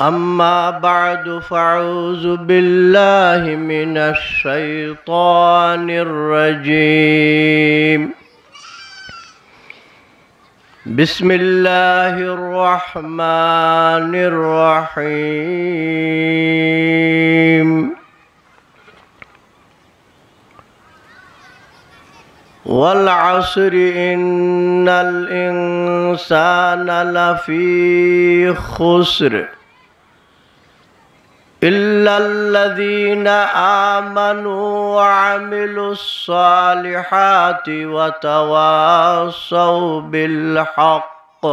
أما بعد فأعوذ بالله من الشيطان الرجيم بسم الله الرحمن الرحيم والعصر إن الإنسان لفي خسر إلا الذين آمنوا وعملوا الصالحات وتواصوا بالحق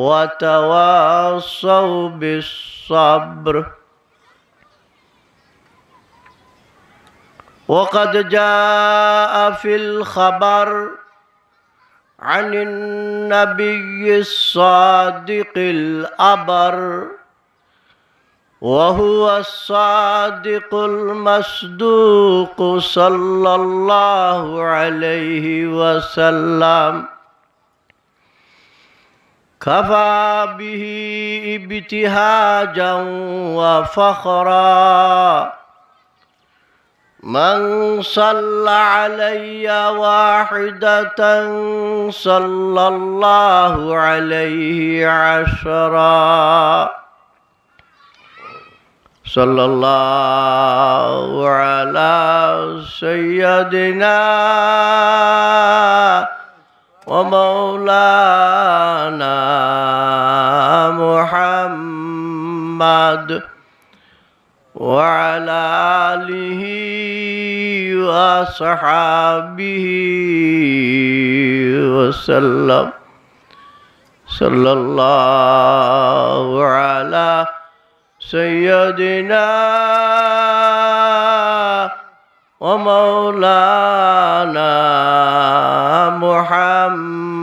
وتواصوا بالصبر وقد جاء في الخبر عن النبي الصادق الأبر وهو الصادق المصدوق صلى الله عليه وسلم كفى به ابتهاجا وفخرا من صلى علي واحدة صلى الله عليه عشرا صلى الله على سيدنا ومولانا محمد وعلى آله وصحابه وسلم صلى الله على سيدنا ومولانا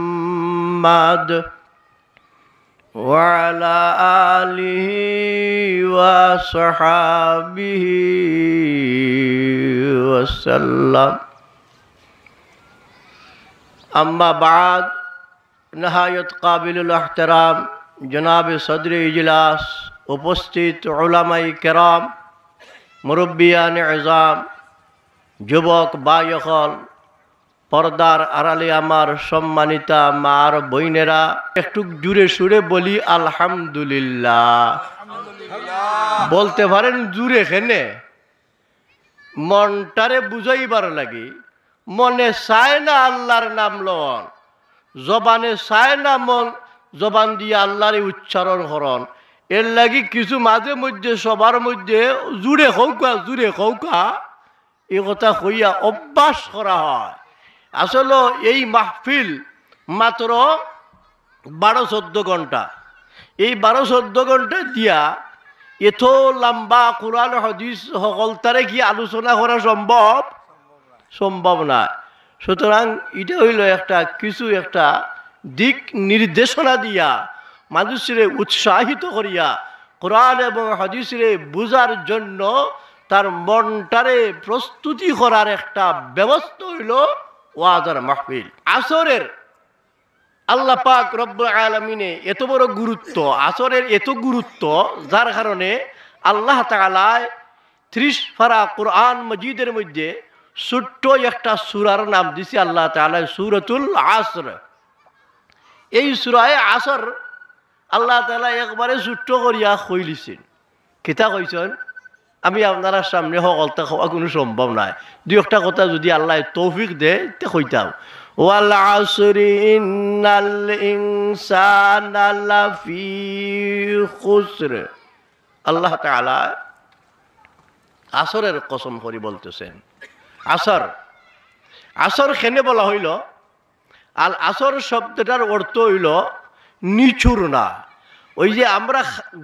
محمد وعلى آله وصحابه وسلم أما بعد نهاية قابل الاحترام جناب صدر इजलास উপস্থিত উলামাই কেরাম মুরব্বিয়ান ইজাম যুবক ভাইসকল পর্দার আড়ালে আমার সম্মানিতা মার বইনেরা একটু জুড়ে সুরে বলি আলহামদুলিল্লাহ বলতে পারেন জুড়ে খেনে মনটারে বুঝাইবার লাগে মনে চায় না আল্লাহর নাম লন জবানে চায় না মন জবান দিয়ে আল্লাহর উচ্চারণ করন এর লাগি কিছু মাঝে মধ্যে সবার মধ্যে জুড়ে খৌকা এই কথা কইয়া অভ্যাস করা হয় আসলে এই মাহফিল মাত্র 12-14 ঘন্টা এই 12-14 ঘন্টা দিয়া এত লম্বা কোরআন হাদিস সকল তারে কি আলোচনা করা সম্ভব না সুতরাং এটা হইল একটা দিক নির্দেশনা দিয়া মানুষের উৎসাহিত করিয়া কোরআন এবং হাদিসের বুঝার জন্য তার মনটারে প্রস্তুতি করার একটা ব্যবস্থা হইল ওয়াজের মাহফিল আসরের আল্লাহ পাক রব্বুল আলামিনে এত বড় গুরুত্ব আসরের এত গুরুত্ব যার কারণে আল্লাহ তাআলা 30 পারা কোরআন মজিদের মধ্যে ছোট্ট একটা সূরার নাম দিয়েছে আল্লাহ তাআলা সূরাতুল আসর এই সূরায়ে আসর আল্লাহ তাআলা একবারে ছোট্ট করিয়া কইলিছেন কিতা কইছেন আমি আপনার সামনে সকলটা হওয়া কোনো সম্ভব নাই দুই একটা কথা যদি আল্লাহ তৌফিক দেয় তে কইতাম ওয়াল আসরি ইন্নাল ইনসানা লাফি খুসর আল্লাহ তাআলা আসরের কসম করে বলতেছেন আসর কেনে বলা হইল আল আসর শব্দটার অর্থ হইল নিচুর না ওই যে আমরা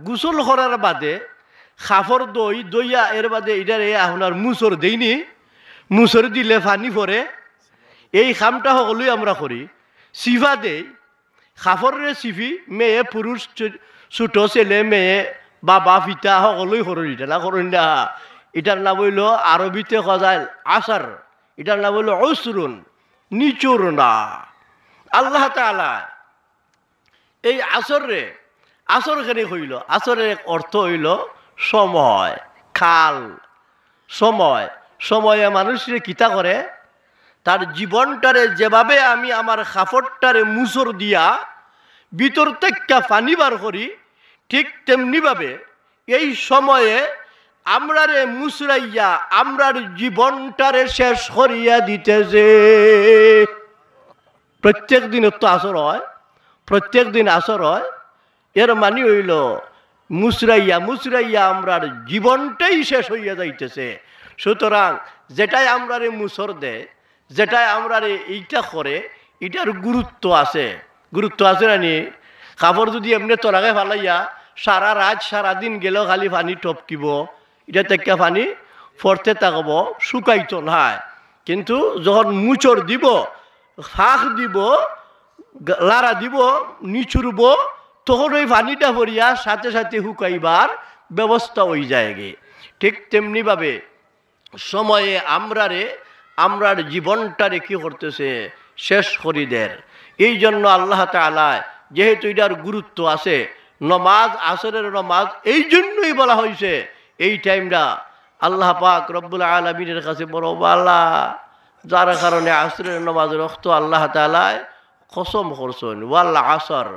গোসল করার বাদে খাফর দইয়া এর বাদে এটারে আপনার মুসর দেইনি মুসর দিলে পানি পরে এই কামটা সকলেই আমরা করি সিফা দেই খাফরে সিফি মেয়ে পুরুষ ছোট ছেলে মেয়ে বাবা পিতা সকলেই সরণ এটা না সরণ না এটার নাম হইল আরবিতে কজাল আসার এটার নাম হইল অসরুন নিচুর না আল্লাহ তাআলা এই আসরে আসরখানি হইল, আসরের এক অর্থ হইল সময়, কাল, সময়। সময়ে মানুষের কিতা করে, তার জীবনটারে যেভাবে আমি আমার খাফরটারে মুসর দিয়া ভিতর থেকে পানি বার করি, ঠিক তেমনিভাবে এই সময়ে আমরারে মুসরাইয়া আমরার জীবনটারে শেষ করিয়া দিতেছে। প্রত্যেক দিন তো আসর হয়, প্রত্যেক দিন আসর হয়, এর মানে হইল মুসরাইয়া মুসরাইয়া আমরার জীবনটাই শেষ হইয়া যাইতেছে। সুতরাং যেটাই আমরারে মুসর দেয়, যেটাই আমরারে এইটা করে, এটার গুরুত্ব আছে। গুরুত্ব আছে না নি? কাপড় যদি এমনি তোরাকে ফালাইয়া সারা রাত সারাদিন গেলেও খালি পানি টপকিব, এটা থেকে পানি ফরতে থাকব, শুকাইতো না। কিন্তু যখন মুচর দিব, ফাঁক দিব, লারা দিব, নিচুরব, তখন ওই পানিটা ভরিয়া সাথে সাথে শুকাইবার ব্যবস্থা হয়ে যায় গে। ঠিক তেমনিভাবে সময়ে আমরার জীবনটারে কি করতেছে, শেষ করি দের। এই জন্য আল্লাহ তাআলা যেহেতু এটার গুরুত্ব আছে, নমাজ, আসরের নমাজ এই জন্যই বলা হয়েছে এই টাইমটা আল্লাহ পাক রব্বুল আলামিনের কাছে বড় বালা, যার কারণে আসরের নমাজ রক্ত আল্লাহ তাআলা কসম করছেন, ওয়াল আসর,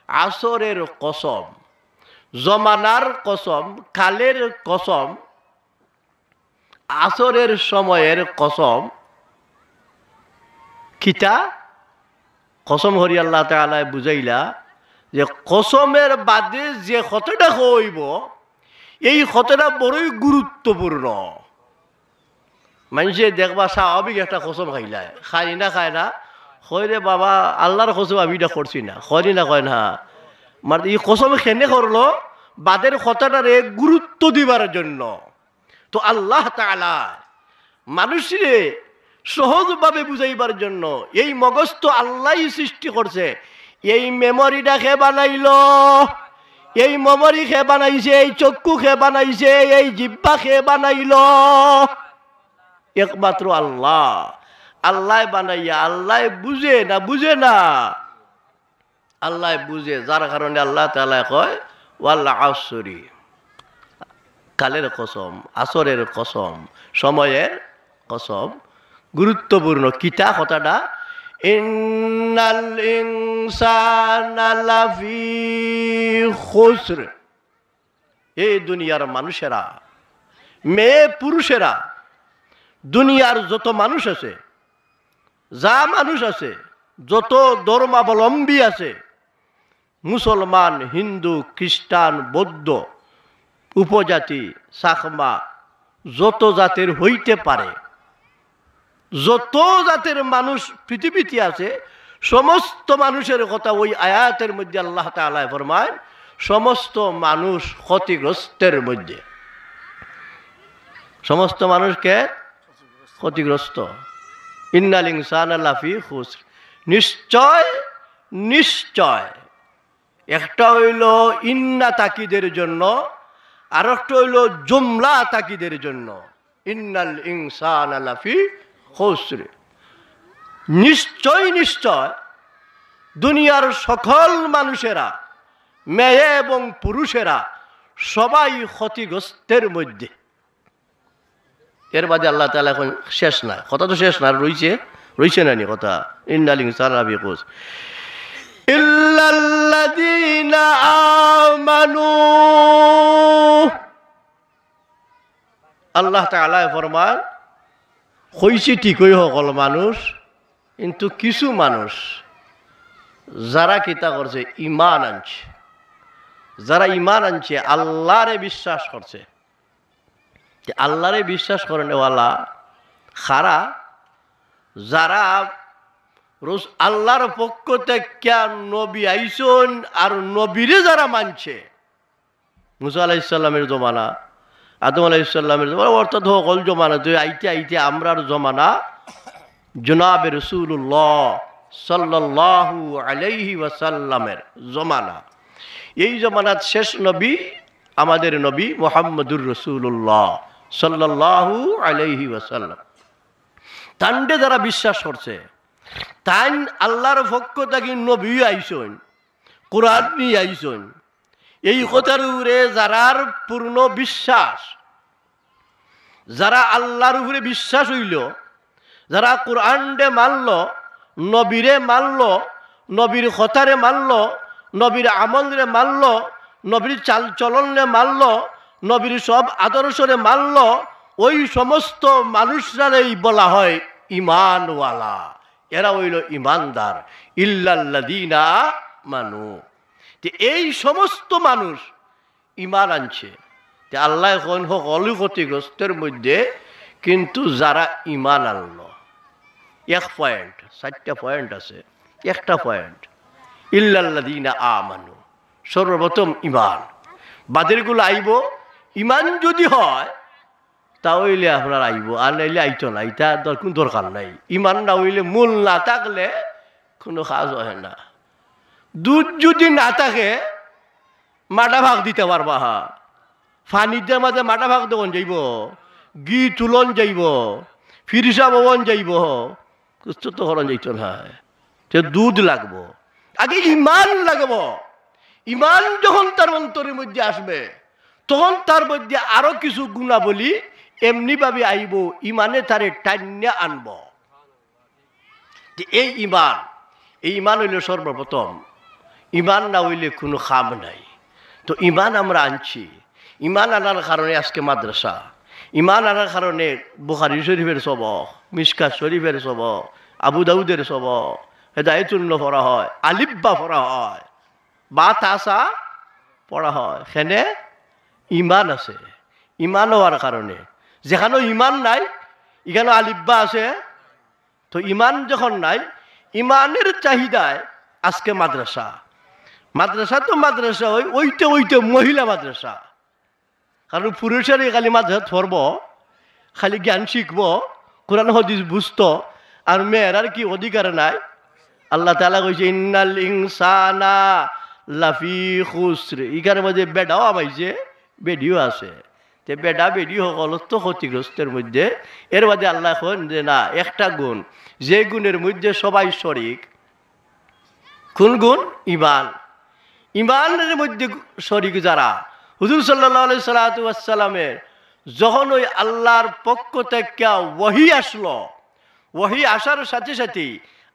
আসরের কসম, জমানার কসম, কালের কসম, আসরের সময়ের কসম। কিতা কসম হরি আল্লাহ তাআলা বুঝাইলা যে কসমের বাদে যে কথাটা হইব, এই কথাটা বড়ই গুরুত্বপূর্ণ। মানুষে দেখবা স্বাভাবিক একটা কসম খাইলায়, খাই না খায় না, কয় রে বাবা আল্লাহর কসম আমি এটা করছি না, কয়নি না কয় না। মানে এই কসম খেনে করলো বাদের কথাটারে গুরুত্ব দিবার জন্য। তো আল্লাহ তাআলা মানুষরে সহজভাবে বুঝাইবার জন্য এই মগজ তো আল্লাহই সৃষ্টি করছে। এই মেমোরিটা খে বানাইল, এই মেমোরি খে বানাইছে, এই চক্ষু খে বানাইছে, এই জিহ্বা খে বানাইল, একমাত্র আল্লাহ। আল্লাহ বানাইয়া আল্লাহ বুঝে না, বুঝে না, আল্লাহ বুঝে। যার কারণে আল্লাহ তাআলা কয় ওয়াল আসরি, কালের কসম, আসরের কসম, সময়ের কসম। গুরুত্বপূর্ণ কিতা কথাটা, ইন্নাল ইনসানা লাফি খুসর। এই দুনিয়ার মানুষেরা, মেয়ে পুরুষেরা, দুনিয়ার যত মানুষ আছে, যা মানুষ আছে, যত ধর্মাবলম্বী আছে, মুসলমান, হিন্দু, খ্রিস্টান, বৌদ্ধ, উপজাতি, চাকমা, যত জাতের হইতে পারে, যত জাতের মানুষ পৃথিবীতে আছে, সমস্ত মানুষের কথা ওই আয়াতের মধ্যে আল্লাহ তাআলা ফরমায় সমস্ত মানুষ ক্ষতিগ্রস্তের মধ্যে। সমস্ত মানুষকে ক্ষতিগ্রস্ত। ইন্নাল ইনসানা লাফি খুসর, নিশ্চয় নিশ্চয়। একটা হইল ইন্না তাকিদের জন্য, আর একটা হইল জুমলা তাকিদের জন্য। ইন্নাল ইনসানা লাফি খুসর, নিশ্চয় নিশ্চয় দুনিয়ার সকল মানুষেরা, মেয়ে এবং পুরুষেরা সবাই ক্ষতিগ্রস্তের মধ্যে। এর বাদে আল্লাহ তাআলা এখন শেষ না, কথা তো শেষ না, রইছে না নি কথা। ইন্নাল ইনসানা লাফি খুসর ইল্লাল্লাযীনা আমানু। আল্লাহ তাআলা ফরমান কইছি ঠিকই সকল মানুষ, কিন্তু কিছু মানুষ যারা কিতা করছে, ঈমান আনছে, যারা ঈমান আনছে, আল্লাহরে বিশ্বাস করছে। আল্লাহরে বিশ্বাস করেনওয়ালা খারা, যারা আল্লাহর পক্ষ থেকে নবী আইসন আর নবীরে যারা মানছে, মুসা আলাইহিস সালামের জমানা, আদম আলাইহিস সালামের জমানা, অর্থাৎ সকল জমানা, যে আইতে আইতে আমরার জমানা, জনাবে রাসূলুল্লাহ সাল্লাল্লাহু আলাইহি ওয়াসাল্লামের জমানা। এই জমানার শেষ নবী আমাদের নবী মুহাম্মদুর রাসূলুল্লাহ সাল্লাল্লাহু আলাইহি ওয়াসাল্লাম। তান্ডে যারা বিশ্বাস করছে, তাই আল্লাহর পক্ষ থেকে নবী আইসন, কোরআন নিয়ে আইসন, এই কথার উপরে যারার পূর্ণ বিশ্বাস, যারা আল্লাহর উপরে বিশ্বাস হইল, যারা কোরআনে মানল, নবীরে মানল, নবীর কথারে মানল, নবীর আমলরে মানল, নবীর চাল চলনে মানল, নবীর সব আদর্শরে মানল, ওই সমস্ত মানুষরাই বলা হয় ঈমানওয়ালা। এরা হইল ঈমানদার। ইল্লাল্লাযীনা মানু, এই সমস্ত মানুষ ঈমান আনছে। আল্লাহ এখন সকল ক্ষতিগ্রস্তের মধ্যে কিন্তু যারা ঈমান আনল, এক পয়েন্ট, 4টা পয়েন্ট আছে, একটা পয়েন্ট ইল্লাল্লাযীনা আমানু, সর্বপ্রথম ঈমান। বাদেরগুলো আইব, ঈমান যদি হয় তাহলে আপনার আইব, আর নাইলে আইতো না, এটা কোনো দরকার নাই। ঈমান না হইলে, মূল না থাকলে কোনো কাজ হয় না। দুধ যদি না থাকে মাটা ভাগ দিতে পারবা, হা ফানিদের মাঝে মাটা ভাগ দেবন যাইব, গি তুলন যাইব, ফিরিসা ভবন যাইব, কুস্ত তো হরণ যাইত না। দুধ লাগবো, আগে ঈমান লাগবো। ঈমান যখন তার অন্তরের মধ্যে আসবে তখন তার মধ্যে আরো কিছু গুণাবলী এমনি ভাবে আইব, ঈমানে তারে টান্যা আনব। এই ঈমান, এই ঈমান হইলে সর্বপ্রথম। ঈমান না হইলে কোনো কাম নাই। তো ঈমান আমরা আনছি। ঈমান আনার কারণে আজকে মাদ্রাসা, ঈমান আনার কারণে বুখারী শরীফের সবক, মিশকাত শরীফের সবক, আবু দাউদের সবক, হেদায়েতুন পড়া হয়, আলিব্বা পড়া হয়, বা তাসা পড়া হয়। সেনে ঈমান আছে। ঈমান হওয়ার কারণে, যেখানে ঈমান নাই এখানে আলিব্বা আছে। তো ঈমান যখন নাই, ঈমানের চাহিদায় আজকে মাদ্রাসা। মাদ্রাসা তো মাদ্রাসা ওইতে মহিলা মাদ্রাসা। কারণ পুরুষের খালি মাদ্রাসা পড়ব, খালি জ্ঞান শিখব, কোরআন হাদিস বুঝতো, আর মেয়েরার কি অধিকার নাই? আল্লাহ তাআলা কইছে ইন্নাল ইনসানা লাফি খুসর। এখানে মধ্যে বেডাও আমাইছে, বেডিও আছে। তে বেডা বেডি সকল তো ক্ষতিগ্রস্তের মধ্যে। এর মধ্যে আল্লাহ এখন যে না, একটা গুণ, যে গুণের মধ্যে সবাই শরিক। কোন গুণ? ঈমান। ঈমানের মধ্যে শরিক যারা, হুজুর সাল্লাল্লাহু আলাইহি সাল্লাতু ওয়াস সালামের যখন ওই আল্লাহর পক্ষ থেকে ওহী আসলো, ওহী আসার সাথে সাথে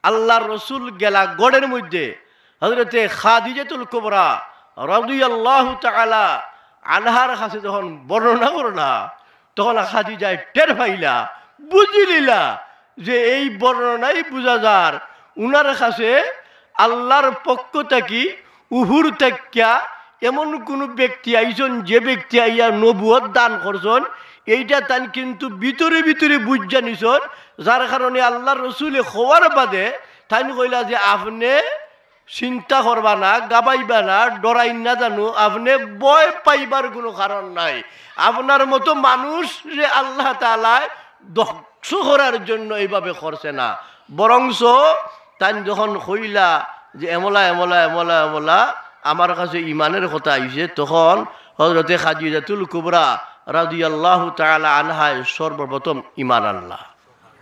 আল্লাহর রসুল গেলা গড়ের মধ্যে হযরতে খাদিজাতুল কুবরা রাদিয়াল্লাহু তাআলা আনহার কাছে যখন বর্ণনা করলা, তখন খাদিজা টের পাইলা, বুঝিলিলা যে এই বর্ণনাই বুঝা যার উনার কাছে আল্লাহর পক্ষ থেকে উহুর থেকে এমন কোন ব্যক্তি আইসন, যে ব্যক্তি আইয়া নবুয়ত দান করছেন, এইটা তান কিন্তু ভিতরে ভিতরে বুঝা নিছন। যার কারণে আল্লাহর রসুলে খোয়ার বাদে তাই কইলা যে আপনি চিন্তা করবা না, গাবাইবা না, ডরাই না জানো, আপনি ভয় পাইবার কোনো কারণ নাই। আপনার মতো মানুষ যে আল্লাহ তাআলা ধ্বংস করার জন্য এইভাবে করছে না, বরংস তাই যখন কইলা যে এমলা এমলা এমলা এমলা আমার কাছে ঈমানের কথা আইছে, তখন হযরতে খাদিজাতুল কুবরা রাদিয়াল্লাহু তাআলা আনহা সর্বপ্রথম ঈমান আনলা।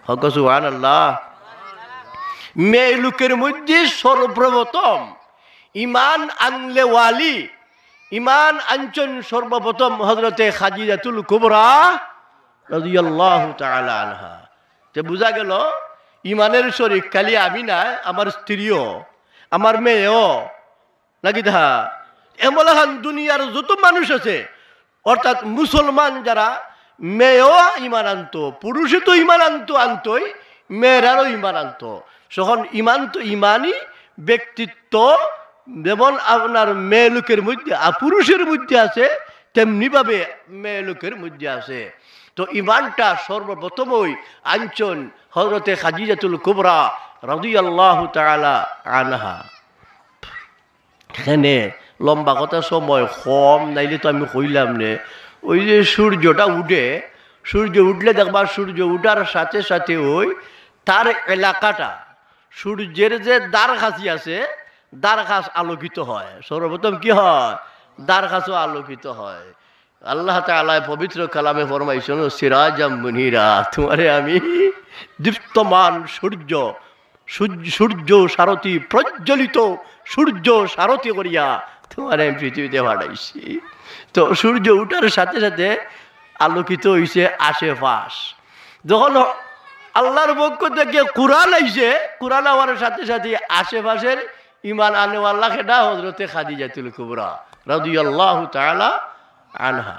হক সুবহানাল্লাহ। মেয়ে লোকের মধ্যে সর্বপ্রথম ঈমান আনলে ওয়ালি, ঈমান আনছেন সর্বপ্রথম হযরতে খাদিজাতুল কুবরা রাদিয়াল্লাহু তাআলা আনহা। তে বুঝা গেল ঈমানের শরীক খালি আমি না, আমার স্ত্রীও, আমার মেয়েও নাকি দা এমন দুনিয়ার যত মানুষ আছে, অর্থাৎ মুসলমান যারা, মেয়েও ঈমান আনতো, পুরুষে তো ঈমান আনতোই, মেয়েরারও ঈমান আনতো। তখন ঈমান তো ঈমানই ব্যক্তিত্ব, যেমন আপনার মেয়ে লোকের মধ্যে পুরুষের মধ্যে আছে, তেমনিভাবে মেয়ে লোকের মধ্যে আছে। তো ঈমানটা সর্বপ্রথমই আনছেন হযরতে খাদিজাতুল কুবরা রাদিয়াল্লাহু তাআলা আনহা। এখানে লম্বা কথা সময় কম, নাইলে তো আমি কইলাম নে। ওই যে সূর্যটা উঠে, সূর্য উঠলে দেখবা সূর্য উঠার সাথে সাথে ওই তার এলাকাটা, সূর্যের যে দ্বারখাসি আছে, দ্বারখাস আলোকিত হয়। সর্বপ্রথম কি হয়? দ্বারখাসও আলোকিত হয়। আল্লাহ তাআলা পবিত্র কালামে ফরমাইছেন সিরাজাম মুনিরা, তোমারে আমি দীপ্তমান সূর্য সারথি, প্রজ্বলিত সূর্য সারথি করিয়া তোমার আমি পৃথিবীতে পাঠাইছি। তো সূর্য উঠার সাথে সাথে আলোকিত হইছে আশেপাশ। যখন আল্লাহর পক্ষ থেকে কোরআন আইছে, কোরআন হওয়ার সাথে সাথে আশেপাশের ইমান আনেওয়াল্লাহ খেটা হযরতে খাদিজাতুল কুবরা রাদিয়াল্লাহু তাআলা আনহা।